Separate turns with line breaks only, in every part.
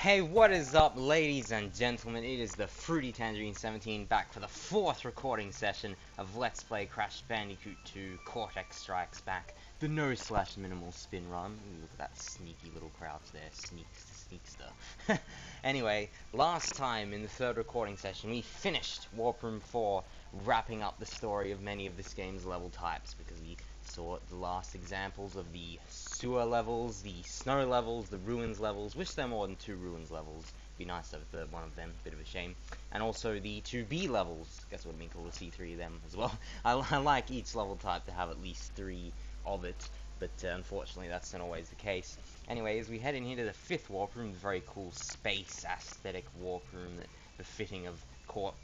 Hey, what is up, ladies and gentlemen? It is the Fruity Tangerine 17 back for the fourth recording session of Let's Play Crash Bandicoot 2 Cortex Strikes Back, the no/minimal spin run. Ooh, look at that sneaky little crouch there, sneakster. Anyway, last time in the third recording session, we finished Warp Room 4, wrapping up the story of many of this game's level types, because we saw the last examples of the sewer levels, the snow levels, the ruins levels. Wish there were more than 2 ruins levels. Be nice to have the one of them, bit of a shame. And also the 2B levels. Guess what would have been cool to see 3 of them as well. I like each level type to have at least 3 of it, but unfortunately that's not always the case. Anyway, as we head in here to the 5th warp room, the very cool space aesthetic warp room, that befitting of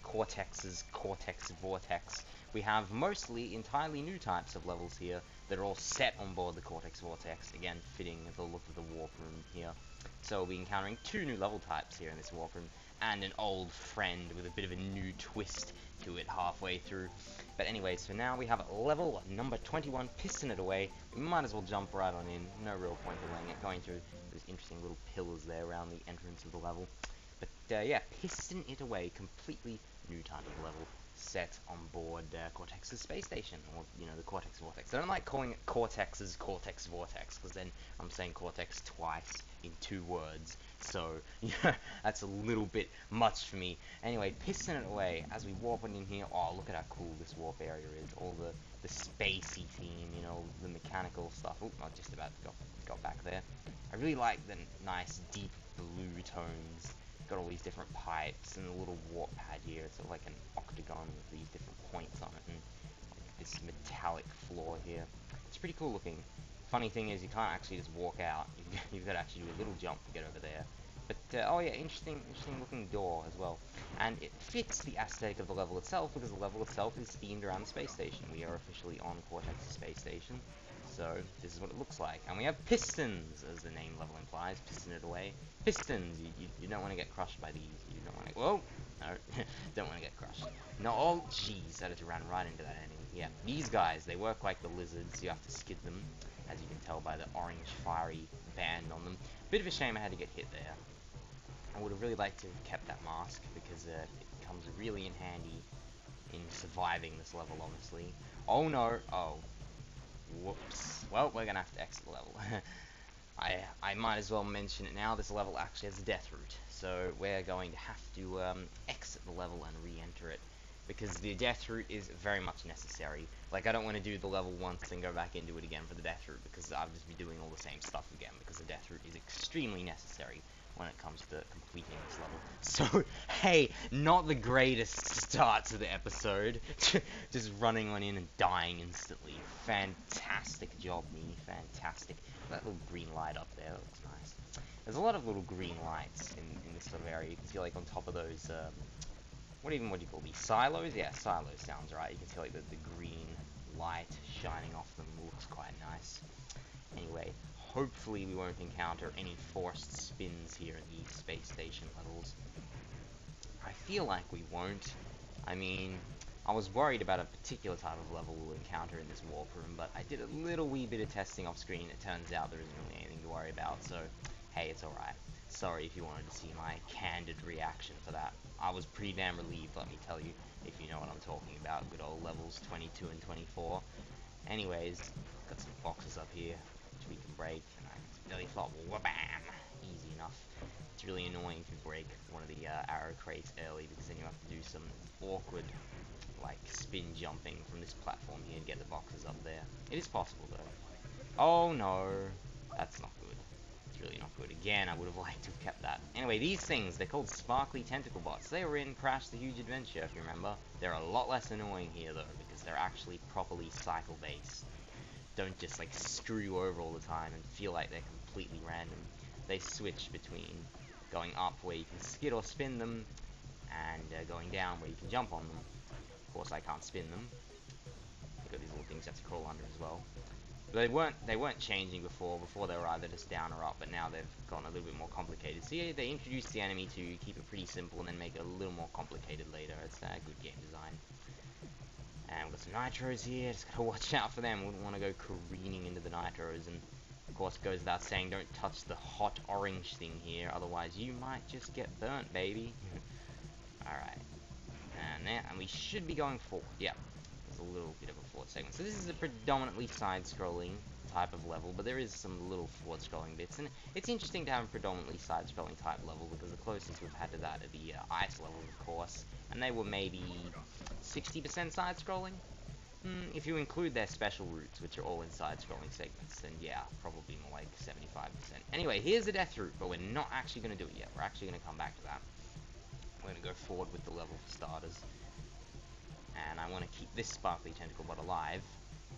Cortex's Cortex Vortex. We have mostly entirely new types of levels here that are all set on board the Cortex Vortex, again fitting the look of the warp room here. So we'll be encountering 2 new level types here in this warp room, and an old friend with a bit of a new twist to it halfway through. But anyway, so now we have level number 21, Piston It Away. We might as well jump right on in, no real point delaying it, going through those interesting little pillars there around the entrance of the level. But yeah, Piston It Away, completely new type of level, set on board Cortex's space station, or, you know, the Cortex Vortex. I don't like calling it Cortex's Cortex Vortex, because then I'm saying Cortex twice in 2 words, so, yeah, that's a little bit much for me. Anyway, Piston It Away, as we warp on in here. Oh, look at how cool this warp area is, all the spacey theme, you know, the mechanical stuff. Oh, I just about got back there. I really like the nice, deep blue tones. Got all these different pipes and a little warp pad here. It's sort of like an octagon with these different points on it, and like this metallic floor here. It's pretty cool looking. Funny thing is, you can't actually just walk out. You've got to actually do a little jump to get over there. But oh yeah, interesting looking door as well. And it fits the aesthetic of the level itself, because the level itself is themed around the space station. We are officially on Cortex's space station. So this is what it looks like. And we have pistons, as the name level implies. Piston it away. Pistons. You don't want to get crushed by these. You don't want to. Whoa! No, don't want to get crushed. No. Oh, jeez, that just ran right into that enemy. Yeah, these guys, they work like the lizards. You have to skid them, as you can tell by the orange fiery band on them. Bit of a shame I had to get hit there. I would have really liked to have kept that mask, because it comes really in handy in surviving this level, honestly. Oh no. Oh. Whoops. Well, we're gonna have to exit the level. I might as well mention it now. This level actually has a death route, so we're going to have to exit the level and re-enter it, because the death route is very much necessary. Like, I don't want to do the level once and go back into it again for the death route, because I'll just be doing all the same stuff again, because the death route is extremely necessary when it comes to completing this level. So, hey, not the greatest start to the episode. Just running on in and dying instantly. Fantastic job, me. Fantastic. That little green light up there looks nice. There's a lot of little green lights in this sort of area. You can see, like, on top of those, what do you call these? Silos? Yeah, silos sounds right. You can see, like, the green light shining off them. Looks quite nice. Anyway, hopefully we won't encounter any forced spins here in the space station levels. I feel like we won't. I mean, I was worried about a particular type of level we'll encounter in this warp room, but I did a little wee bit of testing off screen. It turns out there isn't really anything to worry about, so hey, it's alright. Sorry if you wanted to see my candid reaction to that. I was pretty damn relieved, let me tell you, if you know what I'm talking about. Good old levels 22 and 24. Anyways, got some boxes up here, which we can break, and I can really flop. Wha-bam! Easy enough. It's really annoying if you break one of the arrow crates early, because then you have to do some awkward, like, spin jumping from this platform here to get the boxes up there. It is possible, though. Oh no, that's not good. It's really not good. Again, I would have liked to have kept that. Anyway, these things, they're called sparkly tentacle bots. They were in Crash the Huge Adventure, if you remember. They're a lot less annoying here, though, because they're actually properly cycle-based. Don't just, like, screw you over all the time and feel like they're completely random. They switch between going up, where you can skid or spin them, and going down, where you can jump on them. Of course, I can't spin them. You've got these little things you have to crawl under as well. But they weren't changing before. Before they were either just down or up, but now they've gone a little bit more complicated. See, they introduced the enemy to keep it pretty simple and then make it a little more complicated later. It's good game design. And we've got some nitros here. Just gotta watch out for them. Wouldn't want to go careening into the nitros and course, goes without saying, don't touch the hot orange thing here, otherwise you might just get burnt, baby. Alright. And there, and we should be going forward. Yeah, there's a little bit of a forward segment. So this is a predominantly side-scrolling type of level, but there is some little forward-scrolling bits. And it's interesting to have a predominantly side-scrolling type level, because the closest we've had to that are the ice levels, of course. And they were maybe 60% side-scrolling. If you include their special routes, which are all in side-scrolling segments, then yeah, probably more like 75%. Anyway, here's the death route, but we're not actually going to do it yet. We're actually going to come back to that. We're going to go forward with the level for starters. And I want to keep this sparkly tentacle bot alive.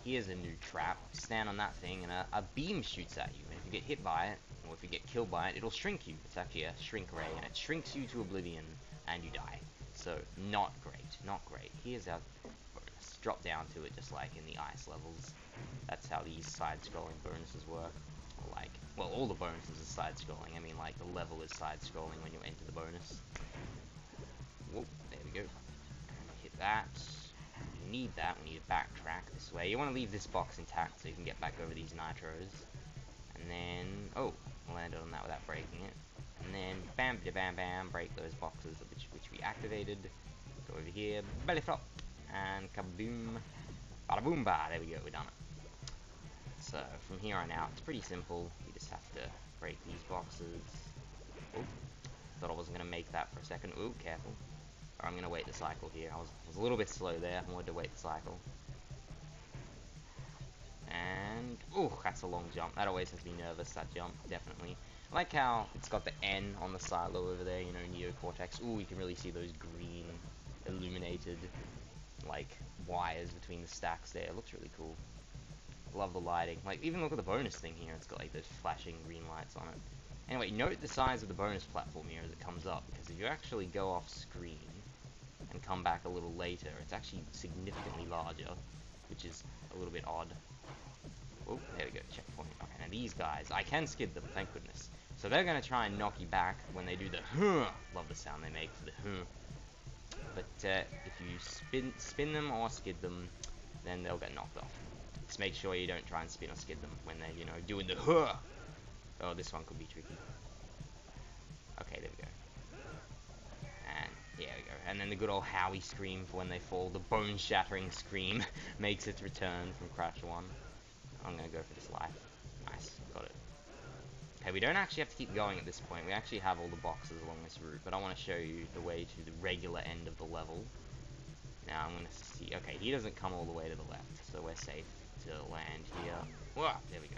Here's a new trap. Stand on that thing, and a beam shoots at you. And if you get hit by it, or if you get killed by it, it'll shrink you. It's actually a shrink ray, and it shrinks you to oblivion, and you die. So, not great. Not great. Here's our bonus. Drop down to it just like in the ice levels. That's how these side-scrolling bonuses work. Or like, well, all the bonuses are side-scrolling. I mean, like, the level is side-scrolling when you enter the bonus. Whoa, there we go. Hit that. We need that. We need to backtrack this way. You want to leave this box intact so you can get back over these nitros. And then, oh, landed on that without breaking it. And then, bam, bam, bam, break those boxes which we activated. Go over here, belly flop, and kaboom, bada boom, ba. There we go. We're done it. So from here on out, it's pretty simple. You just have to break these boxes. Oh, thought I wasn't gonna make that for a second. Ooh, careful. I'm gonna wait the cycle here. I was a little bit slow there. I wanted to wait the cycle. And ooh, that's a long jump. That always has me nervous. That jump, definitely. I like how it's got the N on the silo over there. You know, neocortex. Ooh, you can really see those green, illuminated, like wires between the stacks there. It looks really cool. Love the lighting. Like, even look at the bonus thing here. It's got like those flashing green lights on it. Anyway, note the size of the bonus platform here as it comes up, because if you actually go off screen and come back a little later, it's actually significantly larger, which is a little bit odd. Oh, there we go, checkpoint. Okay, now these guys, I can skid them, thank goodness. So they're going to try and knock you back when they do the huh. Love the sound they make for the huh. But if you spin them or skid them, then they'll get knocked off. Just make sure you don't try and spin or skid them when they're, you know, doing the huh. Oh, this one could be tricky. Okay, there we go. And there we go. And then the good old Howie scream for when they fall. The bone-shattering scream makes its return from Crash 1. I'm gonna go for this life. Nice, got it. Okay, we don't actually have to keep going at this point. We actually have all the boxes along this route, but I want to show you the way to the regular end of the level. Now I'm gonna see. Okay, he doesn't come all the way to the left, so we're safe to land here. Whoa, there we go.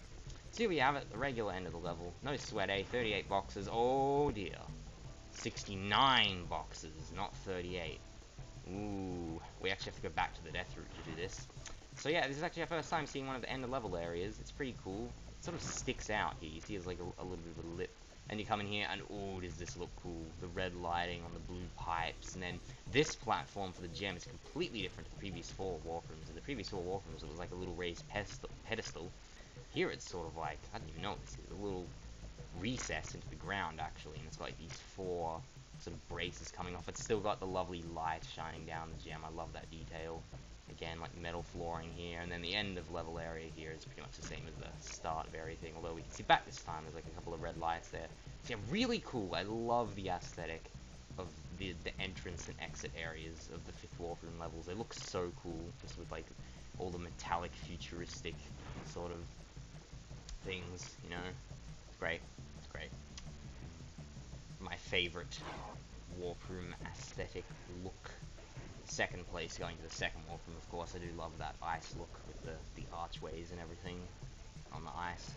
So here we have it, the regular end of the level. No sweat, eh? 38 boxes. Oh dear. 69 boxes, not 38. Ooh, we actually have to go back to the death route to do this. So yeah, this is actually our first time seeing one of the end of level areas. It's pretty cool. It sort of sticks out here. You see there's like a little bit of a lip. And you come in here and oh, does this look cool. The red lighting on the blue pipes. And then this platform for the gem is completely different to the previous 4 warp rooms. In the previous 4 warp rooms, it was like a little raised pedestal. Here it's sort of like, I don't even know what this is, a little recess into the ground actually, and it's got like these 4 sort of braces coming off. It's still got the lovely light shining down the gem. I love that detail. Again, like metal flooring here, and then the end of level area here is pretty much the same as the start of everything, although we can see back this time there's like a couple of red lights there. So yeah, really cool. I love the aesthetic of the entrance and exit areas of the 5th Warp Room levels. They look so cool, just with like all the metallic futuristic sort of things, you know. It's great. It's great. My favorite warp room aesthetic look. Second place going to the second warp room, of course. I do love that ice look with the archways and everything on the ice.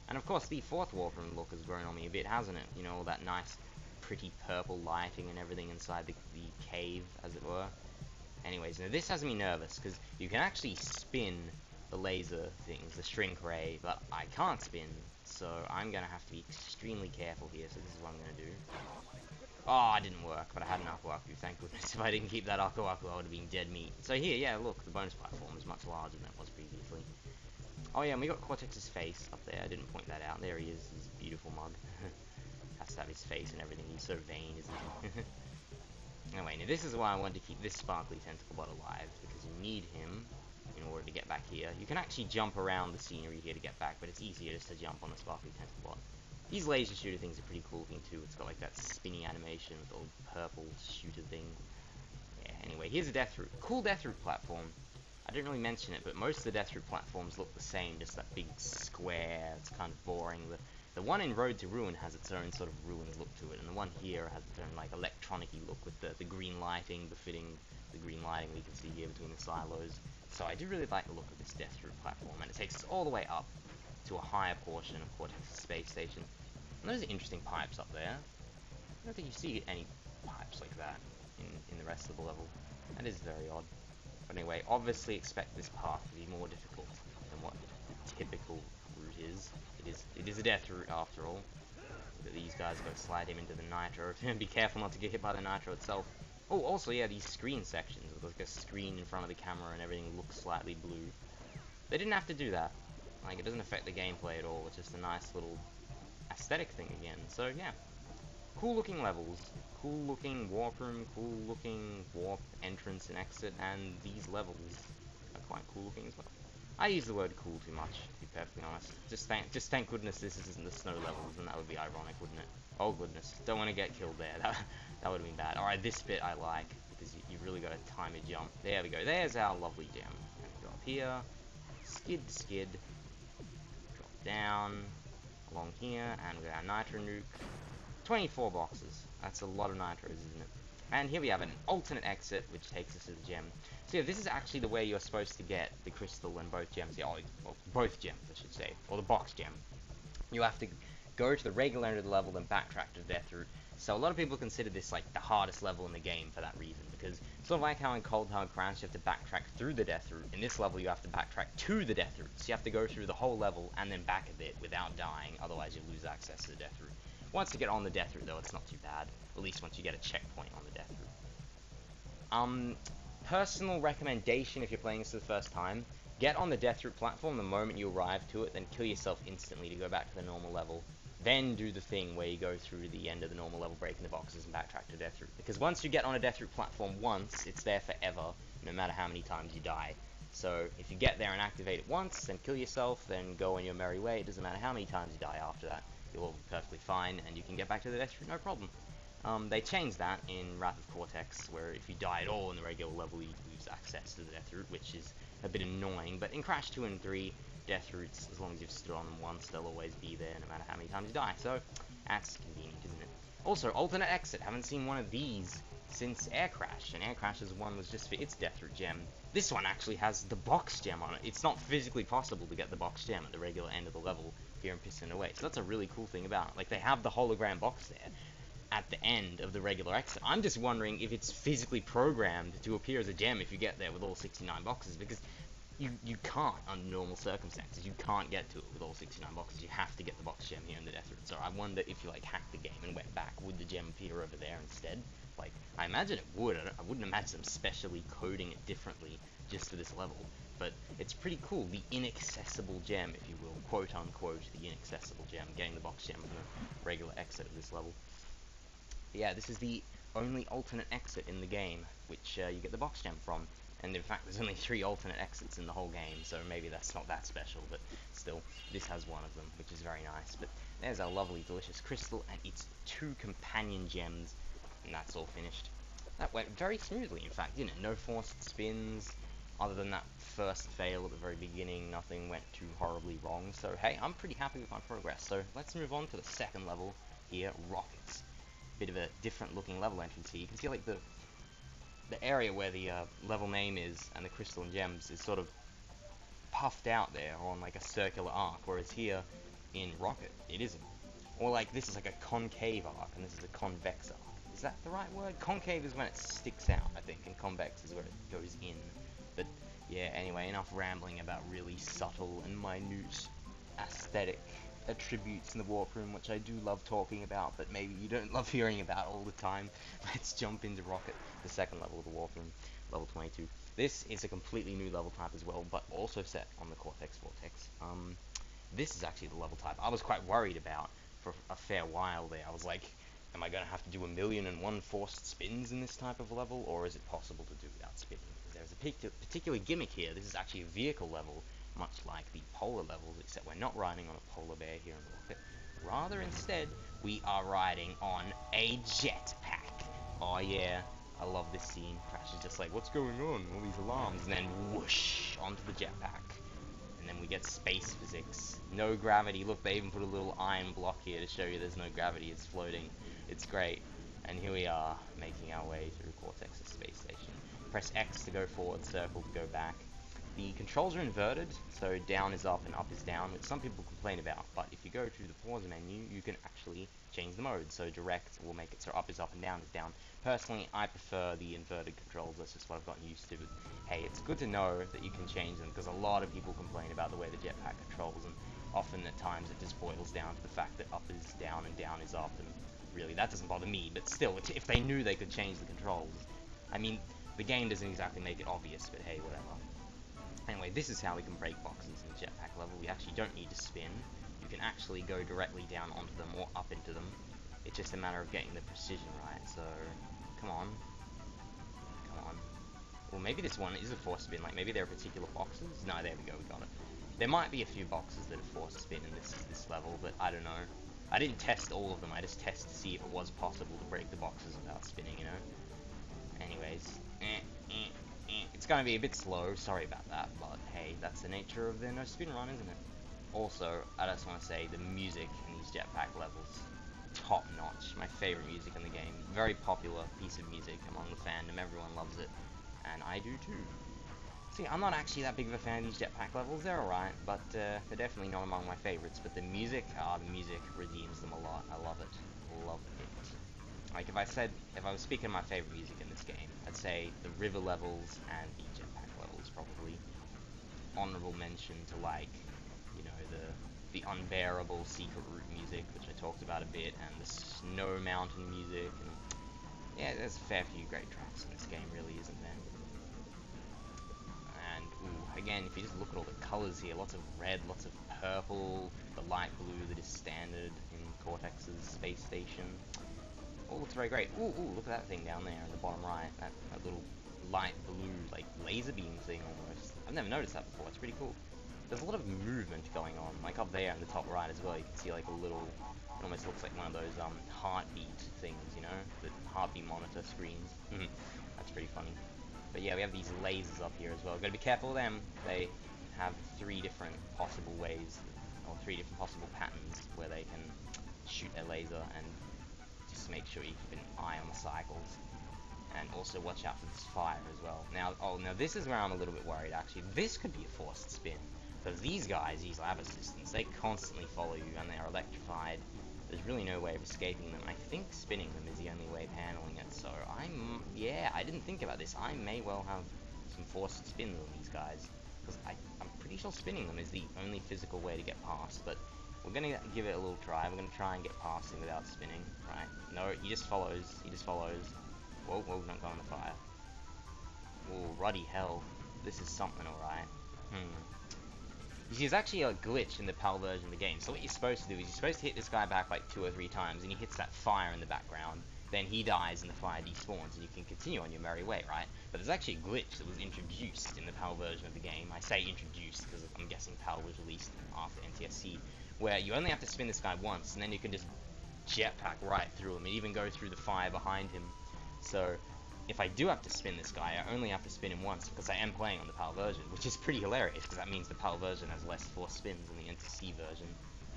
And of course the 4th warp room look has grown on me a bit, hasn't it? You know, all that nice pretty purple lighting and everything inside the cave, as it were. Anyways, now this has me nervous, because you can actually spin the laser things, the shrink ray, but I can't spin, so I'm going to have to be extremely careful here, so this is what I'm going to do. Oh, it didn't work, but I had an Aku Aku, thank goodness. If I didn't keep that Aku Aku, I would have been dead meat. So here, yeah, look, the bonus platform is much larger than it was previously. Oh yeah, and we got Cortex's face up there, I didn't point that out. There he is, his beautiful mug. Has to have his face and everything, he's so vain, isn't he? Anyway, now this is why I wanted to keep this sparkly tentacle bot alive, because you need him in order to get back here. You can actually jump around the scenery here to get back, but it's easier just to jump on the sparkly tentacle block. These laser shooter things are pretty cool looking too. It's got like that spinny animation with the little purple shooter thing. Yeah, anyway, here's a death route. Cool death route platform. I didn't really mention it, but most of the death route platforms look the same, just that big square. It's kind of boring. The one in Road to Ruin has its own sort of ruined look to it, and the one here has its own like electronic-y look with the green lighting befitting the green lighting we can see here between the silos. So I do really like the look of this death route platform, and it takes us all the way up to a higher portion of Cortex's space station. And those are interesting pipes up there. I don't think you see any pipes like that in the rest of the level. That is very odd. But anyway, obviously expect this path to be more difficult than what the typical route is. It is a death route after all. Look at these guys go slide him into the nitro. Be careful not to get hit by the nitro itself. Oh, also, yeah, these screen sections with like a screen in front of the camera and everything looks slightly blue. They didn't have to do that. Like, it doesn't affect the gameplay at all. It's just a nice little aesthetic thing again. So, yeah. Cool looking levels. Cool looking warp room. Cool looking warp entrance and exit. And these levels are quite cool looking as well. I use the word cool too much, to be perfectly honest. Just thank goodness this isn't the snow levels, and that would be ironic, wouldn't it? Oh goodness, don't want to get killed there. That would have been bad. Alright, this bit I like, because you've really got to time a jump. There we go, there's our lovely gem. And go up here, skid, drop down, along here, and with our nitro nuke. 24 boxes. That's a lot of nitros, isn't it? And here we have an alternate exit, which takes us to the gem. So yeah, this is actually the way you're supposed to get the crystal and both gems. Yeah, well, both gems, I should say. Or the box gem. You have to go to the regular end of the level, then backtrack to the death route. So a lot of people consider this like the hardest level in the game for that reason. Because sort of like how in Cold Hard Crash you have to backtrack through the death route. In this level you have to backtrack to the death route. So you have to go through the whole level and then back a bit without dying. Otherwise you lose access to the death route. Once you get on the death route though, it's not too bad. At least once you get a checkpoint on the death route. Personal recommendation if you're playing this for the first time, get on the death route platform the moment you arrive to it, then kill yourself instantly to go back to the normal level. Then do the thing where you go through the end of the normal level, breaking the boxes and backtrack to death route. Because once you get on a death route platform once, it's there forever, no matter how many times you die. So if you get there and activate it once, then kill yourself, then go on your merry way. It doesn't matter how many times you die after that. You'll all be perfectly fine, and you can get back to the death route, no problem. They changed that in Wrath of Cortex, where if you die at all in the regular level, you lose access to the death route, which is a bit annoying. But in Crash 2 and 3, death routes, as long as you've stood on them once, they'll always be there, no matter how many times you die. So that's convenient, isn't it? Also, alternate exit. Haven't seen one of these since Air Crash, and Air Crash's one was just for its death route gem. This one actually has the box gem on it. It's not physically possible to get the box gem at the regular end of the level here in Piston Away. So that's a really cool thing about it. Like, they have the hologram box there at the end of the regular exit. I'm just wondering if it's physically programmed to appear as a gem if you get there with all 69 boxes, because you can't, under normal circumstances, you can't get to it with all 69 boxes. You have to get the box gem here in the death route. So I wonder if you like hacked the game and went back, would the gem appear over there instead? Like, I imagine it would. I wouldn't imagine them specially coding it differently just for this level. But it's pretty cool, the inaccessible gem, if you will, quote unquote, the inaccessible gem, getting the box gem from the regular exit of this level. Yeah, this is the only alternate exit in the game, which you get the box gem from. And in fact, there's only 3 alternate exits in the whole game, so maybe that's not that special, but still, this has one of them, which is very nice. But there's our lovely, delicious crystal, and its 2 companion gems, and that's all finished. That went very smoothly, in fact, didn't it? No forced spins. Other than that first fail at the very beginning, nothing went too horribly wrong. So hey, I'm pretty happy with my progress. So let's move on to the second level here, Rockets. Bit of a different looking level entrance here. You can see like the area where the level name is and the crystal and gems is sort of puffed out there on like a circular arc, whereas here in Rocket it isn't. Or like this is like a concave arc and this is a convex arc. Is that the right word? Concave is when it sticks out, I think, and convex is where it goes in. But yeah, anyway, enough rambling about really subtle and minute aesthetic attributes in the warp room, which I do love talking about, but maybe you don't love hearing about all the time. Let's jump into Rocket, the second level of the warp room, level 22. This is a completely new level type as well, but also set on the Cortex Vortex. This is actually the level type I was quite worried about for a fair while there. I was like, Am I going to have to do 1,000,001 forced spins in this type of level, or is it possible to do without spinning? Because there's a particular gimmick here. This is actually a vehicle level, much like the polar levels, except we're not riding on a polar bear here in the rocket. Rather, instead, we are riding on a jetpack. Oh yeah, I love this scene. Crash is just like, what's going on? All these alarms, and then whoosh onto the jetpack. And then we get space physics. No gravity. Look, they even put a little iron block here to show you there's no gravity. It's floating. It's great. And here we are, making our way through Cortex's space station. Press X to go forward, circle to go back. The controls are inverted, so down is up and up is down, which some people complain about. But if you go to the pause menu, you can actually change the mode. So direct will make it so up is up and down is down. Personally, I prefer the inverted controls. That's just what I've gotten used to. But hey, it's good to know that you can change them, because a lot of people complain about the way the jetpack controls, and often at times it just boils down to the fact that up is down and down is up, and really that doesn't bother me. But still, if they knew they could change the controls, I mean, the game doesn't exactly make it obvious, but hey, whatever. Anyway, this is how we can break boxes in the jetpack level. We actually don't need to spin. You can actually go directly down onto them or up into them. It's just a matter of getting the precision right, so come on. Come on. Well, maybe this one is a forced spin, like maybe there are particular boxes? No, there we go, we got it. There might be a few boxes that are forced spin in this level, but I don't know. I didn't test all of them, I just tested to see if it was possible to break the boxes without spinning, you know? Anyways, it's gonna be a bit slow, sorry about that, but hey, that's the nature of the no spin run, isn't it? Also, I just want to say the music in these jetpack levels, top notch. My favorite music in the game. Very popular piece of music among the fandom, everyone loves it, and I do too. See, I'm not actually that big of a fan of these jetpack levels, they're alright, but they're definitely not among my favorites, but the music redeems them a lot. I love it. Love it. Like, if I was speaking of my favorite music in this game, I'd say the river levels and the jetpack levels, probably. Honorable mention to, like, you know, the unbearable secret route music, which I talked about a bit, and the snow mountain music, and yeah, there's a fair few great tracks in this game, really, isn't there? And, ooh, again, if you just look at all the colors here, lots of red, lots of purple, the light blue that is standard in Cortex's space station. Oh, looks very great. Ooh, look at that thing down there in the bottom right. That little light blue, like, laser beam thing almost. I've never noticed that before. It's pretty cool. There's a lot of movement going on. Like, up there in the top right as well, you can see, like, a little... It almost looks like one of those, heartbeat things, you know? The heartbeat monitor screens. That's pretty funny. But yeah, we have these lasers up here as well. Gotta be careful of them. They have 3 different possible ways, or 3 different possible patterns where they can shoot their laser, and just make sure you keep an eye on the cycles, and also watch out for this fire as well. Now this is where I'm a little bit worried, actually. This could be a forced spin, because these guys, these lab assistants, they constantly follow you, and they're electrified. There's really no way of escaping them. I think spinning them is the only way of handling it, so yeah, I didn't think about this. I may well have some forced spins on these guys, because I'm pretty sure spinning them is the only physical way to get past, but we're gonna give it a little try. We're gonna try and get past him without spinning. Right? No, he just follows. He just follows. Whoa, not going in the fire. Oh, ruddy hell. This is something, alright. You see, there's actually a glitch in the PAL version of the game. So what you're supposed to do is you're supposed to hit this guy back like 2 or 3 times, and he hits that fire in the background. Then he dies and the fire despawns, and you can continue on your merry way, right? But there's actually a glitch that was introduced in the PAL version of the game. I say introduced because I'm guessing PAL was released after NTSC, where you only have to spin this guy once, and then you can just jetpack right through him, and even go through the fire behind him. So if I do have to spin this guy, I only have to spin him once, because I am playing on the PAL version, which is pretty hilarious, because that means the PAL version has less forced spins than the NTSC version.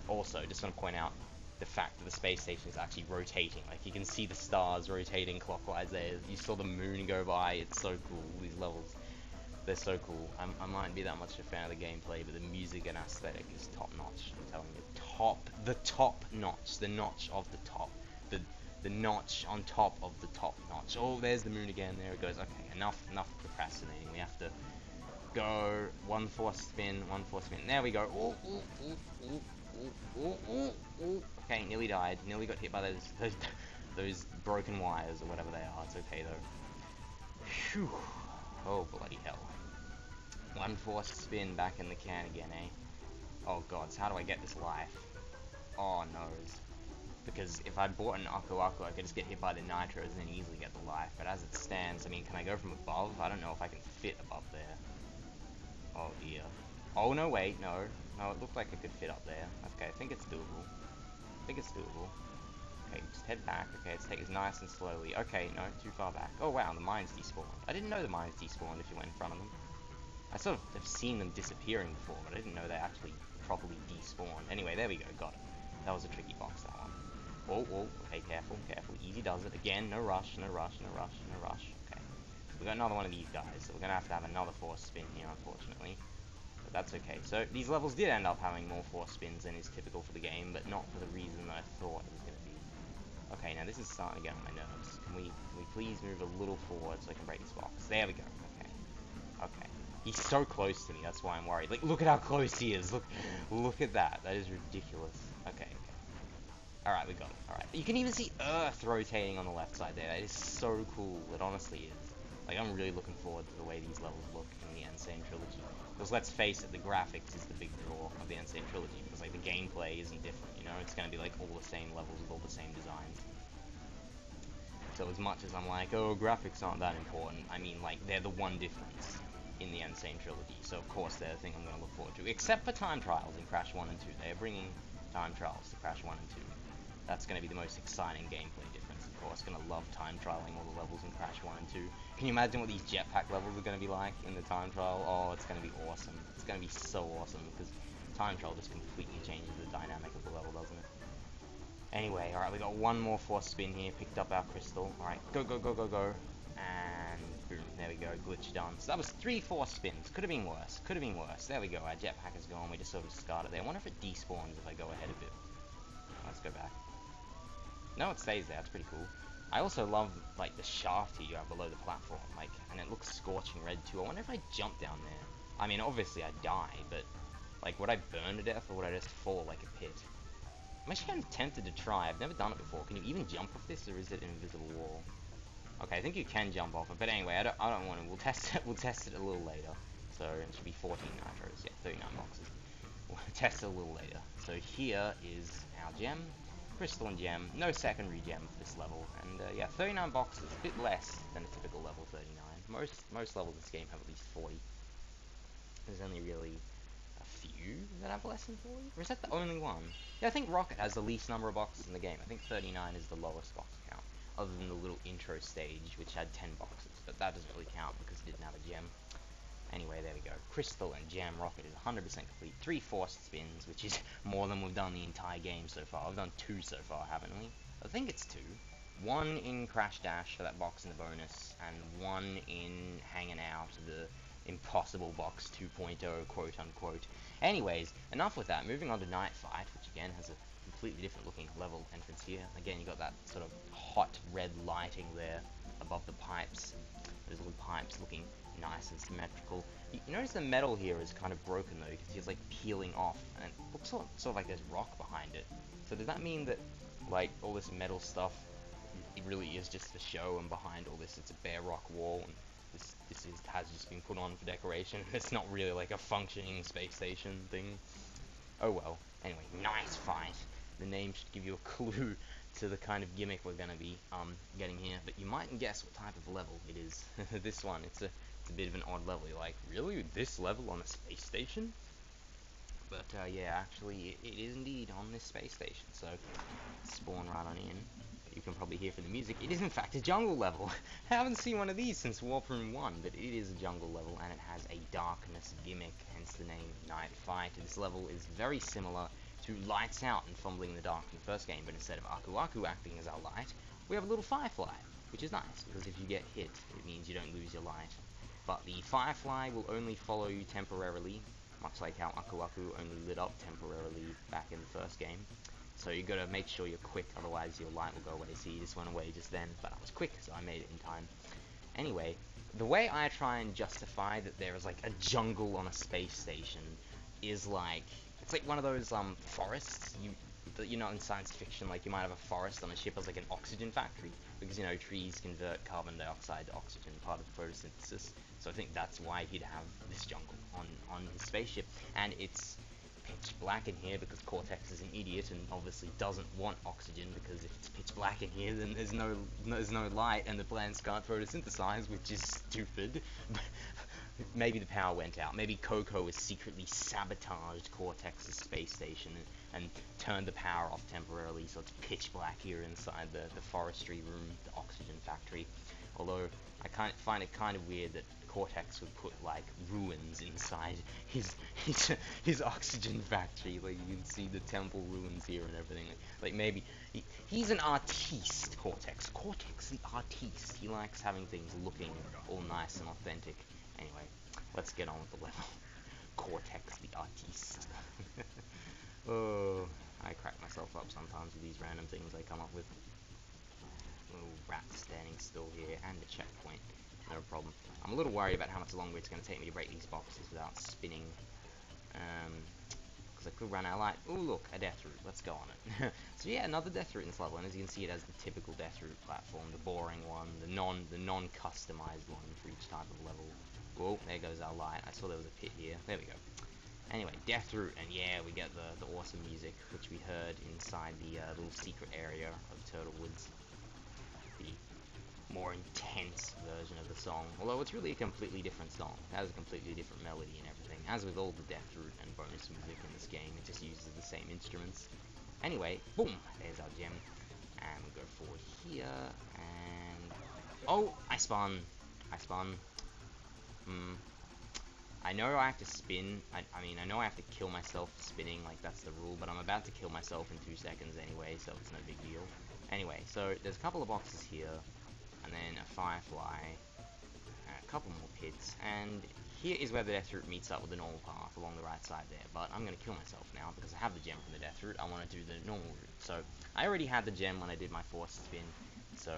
Also, just want to point out the fact that the space station is actually rotating. Like, you can see the stars rotating clockwise there. You saw the moon go by. It's so cool. These levels, they're so cool. I mightn't be that much a fan of the gameplay, but the music and aesthetic is top notch. I'm telling you, the top notch, the notch of the top, the notch on top of the top notch. Oh, there's the moon again. There it goes. Okay, enough procrastinating. We have to go one force spin. There we go. Okay, nearly died. Nearly got hit by those broken wires or whatever they are. It's okay though. Phew. Oh bloody hell. One forced spin back in the can again, eh? Oh god, so how do I get this life? Oh noes. because if I'd bought an Aku Aku, I could just get hit by the Nitros and then easily get the life. But as it stands, I mean, can I go from above? I don't know if I can fit above there. Oh dear. Oh no, wait, no. No, it looked like I could fit up there. Okay, I think it's doable. I think it's doable. Okay, just head back. Okay, let's take this nice and slowly. Okay, no, too far back. Oh wow, the mines despawned. I didn't know the mines despawned if you went in front of them. I sort of have seen them disappearing before, but I didn't know they actually properly despawned. Anyway, there we go, got it. That was a tricky box, that one. Oh, oh, okay, careful, careful. Easy does it. Again, no rush, no rush, no rush, no rush. Okay. We got another one of these guys, so we're gonna have to have another force spin here, unfortunately. But that's okay. So these levels did end up having more force spins than is typical for the game, but not for the reason that I thought it was gonna be. Okay, now this is starting to get on my nerves. Can we please move a little forward so I can break this box? There we go. Okay. Okay. He's so close to me, that's why I'm worried. Like, look at how close he is. Look at that. That is ridiculous. Okay, okay. Alright, we got it. Alright. You can even see Earth rotating on the left side there. That is so cool. It honestly is. Like, I'm really looking forward to the way these levels look in the Insane Trilogy. Because let's face it, the graphics is the big draw of the Insane Trilogy. Because, like, the gameplay isn't different, you know? It's gonna be, like, all the same levels with all the same designs. So as much as I'm like, oh, graphics aren't that important, I mean, like, they're the one difference in the Insane Trilogy. So, of course, they're the thing I'm going to look forward to. Except for time trials in Crash 1 and 2. They're bringing time trials to Crash 1 and 2. That's going to be the most exciting gameplay difference, of course. Going to love time trialing all the levels in Crash 1 and 2. Can you imagine what these jetpack levels are going to be like in the time trial? Oh, it's going to be awesome. It's going to be so awesome, because time trial just completely changes the dynamic of the level, doesn't it? Anyway, alright, we got one more force spin here, picked up our crystal. Alright, go, go, go, go, go. And boom, there we go, glitch done. So that was 3 force spins. Could have been worse, could have been worse. There we go, our jetpack is gone, we just sort of discarded there. I wonder if it despawns if I go ahead a bit. Let's go back. No, it stays there, it's pretty cool. I also love, like, the shaft here you have below the platform, like, and it looks scorching red too. I wonder if I jump down there. I mean, obviously I'd die, but, like, would I burn to death or would I just fall like a pit? I'm actually kind of tempted to try. I've never done it before. Can you even jump off this, or is it an invisible wall? Okay, I think you can jump off it, but anyway, I don't want to. We'll test it. We'll test it a little later. So it should be 14 nitros. Yeah, 39 boxes. We'll test it a little later. So here is our gem, crystal and gem. No secondary gem for this level, and yeah, 39 boxes. A bit less than a typical level 39. Most levels in this game have at least 40. There's only really a few that have less than 40? Or is that the only one? Yeah, I think Rocket has the least number of boxes in the game. I think 39 is the lowest box count, other than the little intro stage, which had 10 boxes. But that doesn't really count because it didn't have a gem. Anyway, there we go. Crystal and Gem Rocket is 100% complete. 3 forced spins, which is more than we've done the entire game so far. We've done 2 so far, haven't we? I think it's 2. 1 in Crash Dash for that box in the bonus, and 1 in Hanging Out, the impossible box 2.0, quote unquote. Anyways, enough with that. Moving on to Night Fight, which again has a completely different looking level entrance here. Again, you got that sort of hot red lighting there above the pipes. Those little pipes looking nice and symmetrical. You notice the metal here is kind of broken though. You can see it's like peeling off, and it looks sort of like there's rock behind it. So does that mean that, like, all this metal stuff, it really is just for show, and behind all this it's a bare rock wall, and has just been put on for decoration? It's not really like a functioning space station thing. Oh well. Anyway, Night Fight. The name should give you a clue to the kind of gimmick we're gonna be getting here, but you mightn't guess what type of level it is. This one, it's a bit of an odd level. You're like, really? This level on a space station? But yeah, actually, it is indeed on this space station. So spawn right on in. You can probably hear from the music, it is in fact a jungle level. I haven't seen one of these since Warp Room 1, but it is a jungle level, and it has a darkness gimmick, hence the name Night Fight. This level is very similar to Lights Out and Fumbling in the Dark in the first game, but instead of Aku Aku acting as our light, we have a little firefly, which is nice, because if you get hit, it means you don't lose your light. But the firefly will only follow you temporarily, much like how Aku Aku only lit up temporarily back in the first game. So you gotta make sure you're quick, otherwise your light will go away. See, you just went away just then, but I was quick, so I made it in time. Anyway, the way I try and justify that there is like a jungle on a space station is like, it's like one of those forests you know, in science fiction, like you might have a forest on a ship as like an oxygen factory, because, you know, trees convert carbon dioxide to oxygen, part of photosynthesis. So I think that's why he'd have this jungle on his spaceship, and it's pitch black in here because Cortex is an idiot and obviously doesn't want oxygen, because if it's pitch black in here then there's no light and the plants can't photosynthesize, which is stupid. Maybe the power went out. Maybe Coco has secretly sabotaged Cortex's space station and turned the power off temporarily, so it's pitch black here inside the forestry room, the oxygen factory. Although I find it kind of weird that Cortex would put like ruins inside his oxygen factory. Like, you can see the temple ruins here and everything. Like maybe he's an artiste, Cortex. Cortex the artiste. He likes having things looking all nice and authentic. Anyway, let's get on with the level. Cortex the artiste. Oh, I crack myself up sometimes with these random things I come up with. Little rat standing still here, and a checkpoint. No problem. I'm a little worried about how much longer it's going to take me to break these boxes without spinning. Because I could run out of light. Oh, look, a death route. Let's go on it. So yeah, another death route in this level, and as you can see, it has the typical death route platform, the boring one, the non-customized one for each type of level. Whoa, there goes our light. I saw there was a pit here. There we go. Anyway, death route, and yeah, we get the awesome music, which we heard inside the little secret area of Turtle Woods. The more intense version of the song, although it's really a completely different song. It has a completely different melody and everything. As with all the death route and bonus music in this game, it just uses the same instruments. Anyway, boom, there's our gem. And we go forward here, and... oh, I spun. I know I have to spin. I mean, I know I have to kill myself spinning, like that's the rule, but I'm about to kill myself in 2 seconds anyway, so it's no big deal. Anyway, so there's a couple of boxes here, and then a firefly, and a couple more pits, and here is where the death route meets up with the normal path along the right side there, but I'm going to kill myself now because I have the gem from the death route. I want to do the normal route. So I already had the gem when I did my forced spin, so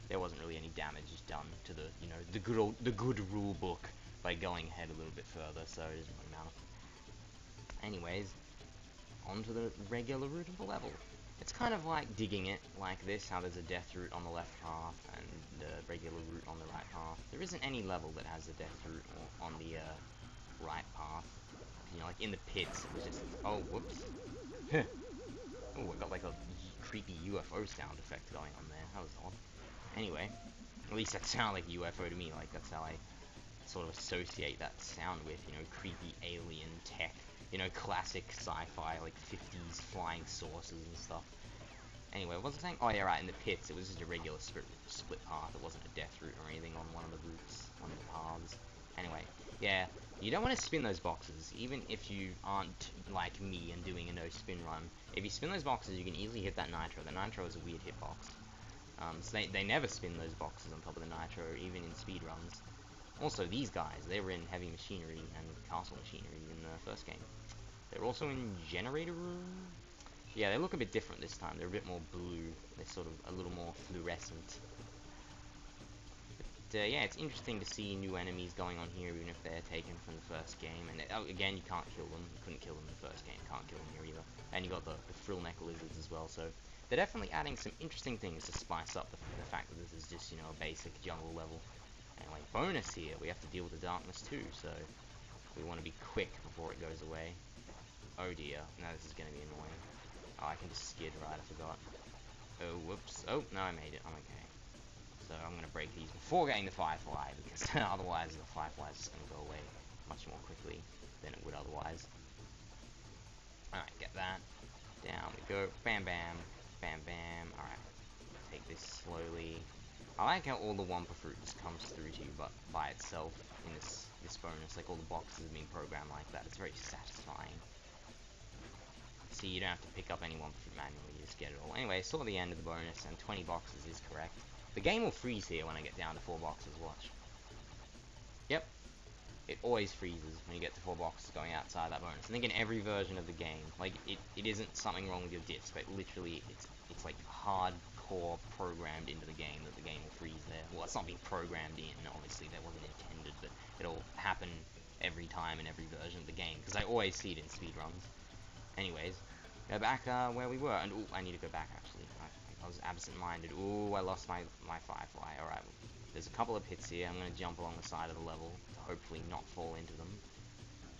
there wasn't really any damage done to the, you know, the good rule book by going ahead a little bit further, so it doesn't really matter. Anyways, onto the regular route of the level. It's kind of like digging it, like this, how there's a death route on the left path and the regular route on the right path. There isn't any level that has a death route on the right path. You know, like in the pits, it was just, oh, whoops. Oh, I got like a creepy UFO sound effect going on there. That was odd. Anyway, at least that sounded like a UFO to me. Like, that's how I sort of associate that sound with, you know, creepy alien tech. You know, classic sci-fi, like 50s flying saucers and stuff. Anyway, what was I saying? Oh yeah, right, in the pits, it was just a regular split path. It wasn't a death route or anything on one of the routes, one of the paths. Anyway, yeah, you don't want to spin those boxes, even if you aren't like me and doing a no-spin run. If you spin those boxes, you can easily hit that nitro. The nitro is a weird hitbox. So they never spin those boxes on top of the nitro, even in speedruns. Also, these guys, they were in Heavy Machinery and Castle Machinery in the first game. They're also in Generator Room. Yeah, they look a bit different this time. They're a bit more blue. They're sort of a little more fluorescent. But yeah, it's interesting to see new enemies going on here, even if they're taken from the first game. And again, you can't kill them. You couldn't kill them in the first game. Can't kill them here either. And you got the frill neck lizards as well. So they're definitely adding some interesting things to spice up the fact that this is just, you know, a basic jungle level. And like bonus here, we have to deal with the darkness too. So we want to be quick before it goes away. Oh dear, no, this is going to be annoying. Oh, I can just skid, right, I forgot. Oh, whoops. Oh, no, I made it. I'm okay. So I'm going to break these before getting the firefly, because otherwise the firefly is just going to go away much more quickly than it would otherwise. Alright, get that. Down we go. Bam, bam. Bam, bam. Alright. Take this slowly. I like how all the Wumpa fruit just comes through to you, but by itself in this bonus. Like, all the boxes being programmed like that. It's very satisfying. See, you don't have to pick up any Wumpa fruit manually, you just get it all. Anyway, saw the end of the bonus, and 20 boxes is correct. The game will freeze here when I get down to 4 boxes, watch. Yep. It always freezes when you get to 4 boxes going outside that bonus. I think in every version of the game, like, it isn't something wrong with your disc, but literally, it's like hardcore programmed into the game that the game will freeze there. Well, it's not being programmed in, obviously, that wasn't intended, but it'll happen every time in every version of the game, because I always see it in speedruns. Anyways, go back where we were, and ooh, I need to go back actually. I was absent-minded. Ooh, I lost my firefly. Alright, there's a couple of pits here. I'm going to jump along the side of the level to hopefully not fall into them.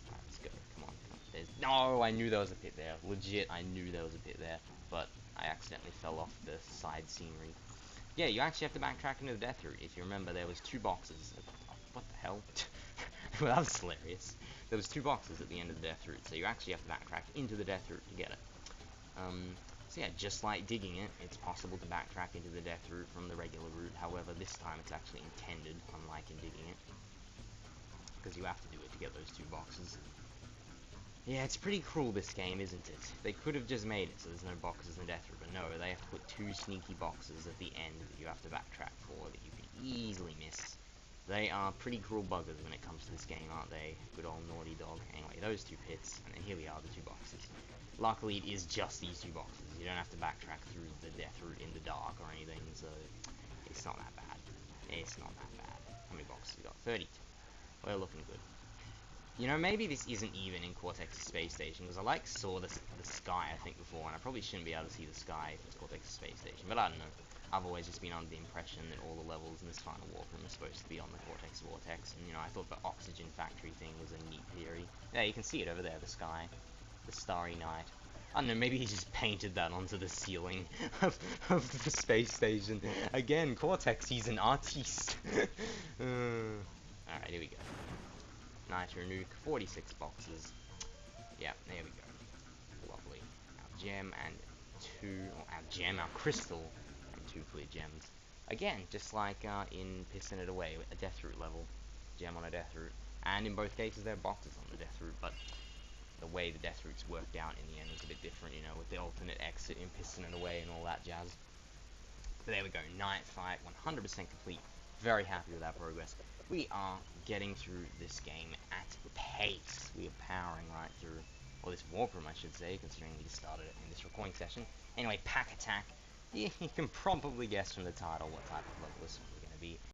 Alright, let's go. Come on, come on. No, I knew there was a pit there. Legit, I knew there was a pit there. But I accidentally fell off the side scenery. Yeah, you actually have to backtrack into the death route. If you remember, there was 2 boxes. What the hell? Well, that was hilarious. There was 2 boxes at the end of the death route, so you actually have to backtrack into the death route to get it. So yeah, just like digging it, it's possible to backtrack into the death route from the regular route. However, this time it's actually intended, unlike in digging it, because you have to do it to get those 2 boxes. Yeah, it's pretty cruel, this game, isn't it? They could have just made it so there's no boxes in the death route, but no, they have to put 2 sneaky boxes at the end that you have to backtrack for that you can easily miss. They are pretty cruel buggers when it comes to this game, aren't they? Good old naughty dog. Anyway, those 2 pits, and then here we are, the 2 boxes. Luckily, it is just these 2 boxes. You don't have to backtrack through the death route in the dark or anything, so it's not that bad. It's not that bad. How many boxes we got? 32. We're looking good. You know, maybe this isn't even in Cortex's space station, because I saw the sky, I think, before, and I probably shouldn't be able to see the sky if it's Cortex's space station, but I don't know. I've always just been under the impression that all the levels in this final warp room are supposed to be on the Cortex Vortex, and, you know, I thought the oxygen factory thing was a neat theory. Yeah, you can see it over there, the sky. The starry night. I don't know, maybe he just painted that onto the ceiling of the space station. Again, Cortex, he's an artiste. Alright, here we go. Nitro Nuke, 46 boxes. Yeah, there we go. Lovely. Our gem and 2, or our gem, our crystal, and 2 clear gems. Again, just like in Pissing It Away, a death route level. Gem on a death route. And in both cases, there are boxes on the death route, but the way the death routes worked out in the end was a bit different, you know, with the alternate exit in Pissing It Away and all that jazz. But there we go, night fight, 100% complete. Very happy with our progress. We are getting through this game at pace. We are powering right through, or this warp room, I should say, considering we just started it in this recording session. Anyway, Pack Attack. Yeah, you can probably guess from the title what type of level this one is going to be.